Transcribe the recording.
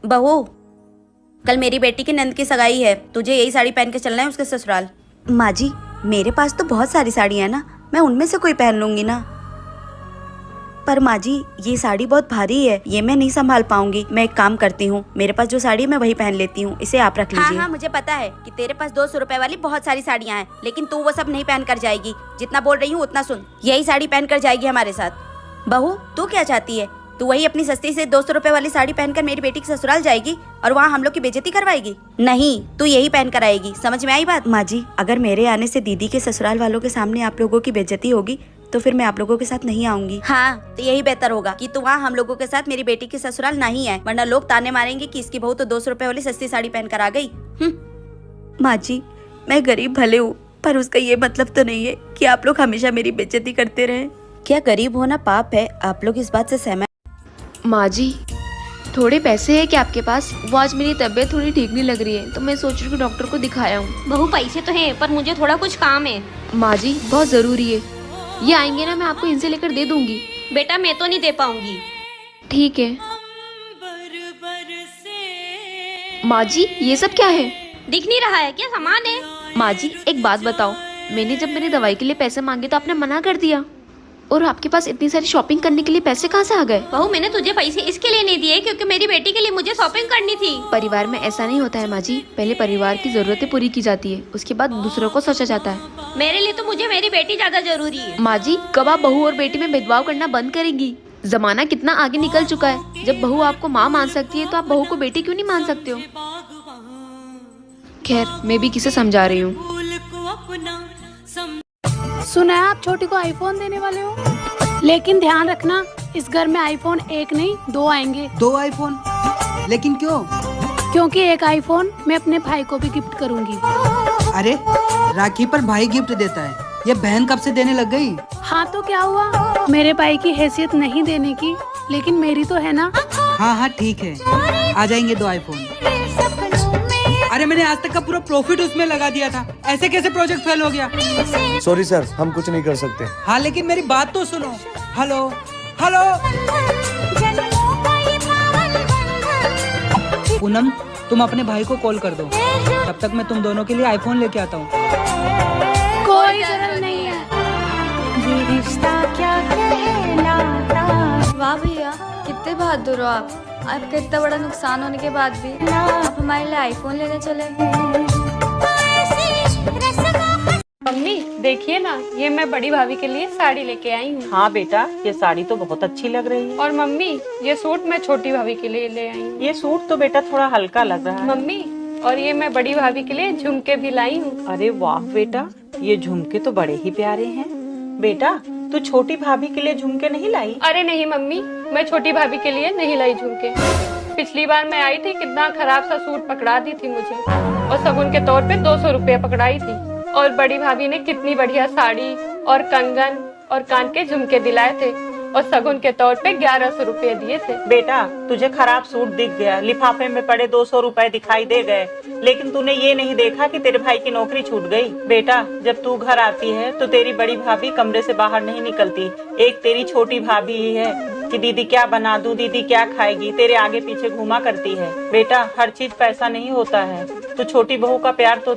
बहू, कल मेरी बेटी की नंद की सगाई है, तुझे यही साड़ी पहन के चलना है उसके ससुराल। माँ जी, मेरे पास तो बहुत सारी साड़ियाँ हैं ना, मैं उनमें से कोई पहन लूंगी ना। पर माँ जी, ये साड़ी बहुत भारी है, ये मैं नहीं संभाल पाऊंगी। मैं एक काम करती हूँ, मेरे पास जो साड़ी है मैं वही पहन लेती हूँ, इसे आप रख लीजिए। हाँ, मुझे पता है कि तेरे पास 200 रुपए वाली बहुत सारी साड़ियाँ हैं, लेकिन तू वो सब नहीं पहन कर जाएगी। जितना बोल रही हूँ उतना सुन, यही साड़ी पहन कर जाएगी हमारे साथ। बहू, तू क्या चाहती है? तू वही अपनी सस्ती से 200 रुपए वाली साड़ी पहनकर मेरी बेटी के ससुराल जाएगी और वहाँ हम लोग की बेइज्जती करवाएगी? नहीं, तू यही पहन कर आएगी। समझ में आई बात? माँ जी, अगर मेरे आने से दीदी के ससुराल वालों के सामने आप लोगों की बेइज्जती होगी तो फिर मैं आप लोगों के साथ नहीं आऊंगी। हाँ, तो यही बेहतर होगा कि तू वहाँ हम लोगों के साथ मेरी बेटी के ससुराल नहीं आए, वरना लोग ताने मारेंगे कि इसकी बहू तो 200 रुपए वाली सस्ती साड़ी पहन कर आ गई। माँ जी, मैं गरीब भले हूँ, पर उसका ये मतलब तो नहीं है कि आप लोग हमेशा मेरी बेइज्जती करते रहें। क्या गरीब होना पाप है? आप लोग इस बात से सहमत? माँ जी, थोड़े पैसे है क्या आपके पास? वो आज मेरी तबीयत थोड़ी ठीक नहीं लग रही है, तो मैं सोच रही हूँ कि डॉक्टर को दिखाया हूँ। बहू, पैसे तो हैं, पर मुझे थोड़ा कुछ काम है। माँ जी, बहुत जरूरी है। ये आएंगे ना, मैं आपको इनसे लेकर दे दूंगी। बेटा, मैं तो नहीं दे पाऊंगी। ठीक है। माँ जी, ये सब क्या है? दिख नहीं रहा है क्या? सामान है। माँ जी, एक बात बताओ, मैंने जब मेरी दवाई के लिए पैसे मांगे तो आपने मना कर दिया, और आपके पास इतनी सारी शॉपिंग करने के लिए पैसे कहाँ से आ गए? बहू, मैंने तुझे पैसे इसके लिए नहीं दिए क्योंकि मेरी बेटी के लिए मुझे शॉपिंग करनी थी। परिवार में ऐसा नहीं होता है माँ जी, पहले परिवार की जरूरतें पूरी की जाती है, उसके बाद दूसरों को सोचा जाता है। मेरे लिए तो मुझे मेरी बेटी ज्यादा जरूरी है। माँ जी, कब आप बहू और बेटी में भेदभाव करना बंद करेंगी? जमाना कितना आगे निकल चुका है, जब बहू आपको माँ मान सकती है तो आप बहू को बेटी क्यों नहीं मान सकते हो? खैर, मैं भी किसे समझा रही हूँ। सुना है आप छोटी को आईफोन देने वाले हो, लेकिन ध्यान रखना, इस घर में आईफोन एक नहीं 2 आएंगे। 2 आईफोन? लेकिन क्यों? क्योंकि एक आईफोन मैं अपने भाई को भी गिफ्ट करूंगी। अरे, राखी पर भाई गिफ्ट देता है, ये बहन कब से देने लग गई? हाँ तो क्या हुआ, मेरे भाई की हैसियत नहीं देने की, लेकिन मेरी तो है ना। हाँ हाँ ठीक है, आ जाएंगे 2 आईफोन। अरे, मैंने आज तक का पूरा प्रॉफिट उसमें लगा दिया था, ऐसे कैसे प्रोजेक्ट फेल हो गया? सॉरी सर, हम कुछ नहीं कर सकते। हाँ, लेकिन मेरी बात तो सुनो। हेलो हेलो पूनम, तुम अपने भाई को कॉल कर दो, तब तक मैं तुम दोनों के लिए आईफोन लेके आता हूँ। कोई जरूरत नहीं है। वाह भैया, कितने बहादुर हो आप। आपका इतना बड़ा नुकसान होने के बाद भी आप हमारे लिए आईफोन लेने चले। मम्मी देखिए ना, ये मैं बड़ी भाभी के लिए साड़ी लेके आई हूँ। हाँ बेटा, ये साड़ी तो बहुत अच्छी लग रही है। और मम्मी, ये सूट मैं छोटी भाभी के लिए ले आई हूँ। ये सूट तो बेटा थोड़ा हल्का लग रहा है। मम्मी, और ये मैं बड़ी भाभी के लिए झुमके भी लाई हूँ। अरे वाह बेटा, ये झुमके तो बड़े ही प्यारे हैं। बेटा, तू छोटी भाभी के लिए झुमके नहीं लाई? अरे नहीं मम्मी, मैं छोटी भाभी के लिए नहीं लाई झुमके। पिछली बार मैं आई थी, कितना खराब सा सूट पकड़ा दी थी मुझे, और शगुन के तौर पे 200 रुपया पकड़ाई थी। और बड़ी भाभी ने कितनी बढ़िया साड़ी और कंगन और कान के झुमके दिलाए थे, और शगुन के तौर पे 1100 रुपये दिए थे। बेटा, तुझे खराब सूट दिख गया, लिफाफे में पड़े 200 रुपए दिखाई दे गए, लेकिन तूने ये नहीं देखा कि तेरे भाई की नौकरी छूट गई। बेटा, जब तू घर आती है तो तेरी बड़ी भाभी कमरे से बाहर नहीं निकलती। एक तेरी छोटी भाभी ही है कि दीदी क्या बना दूं, दीदी क्या खाएगी, तेरे आगे पीछे घूमा करती है। बेटा, हर चीज पैसा नहीं होता है, तो छोटी बहू का प्यार तो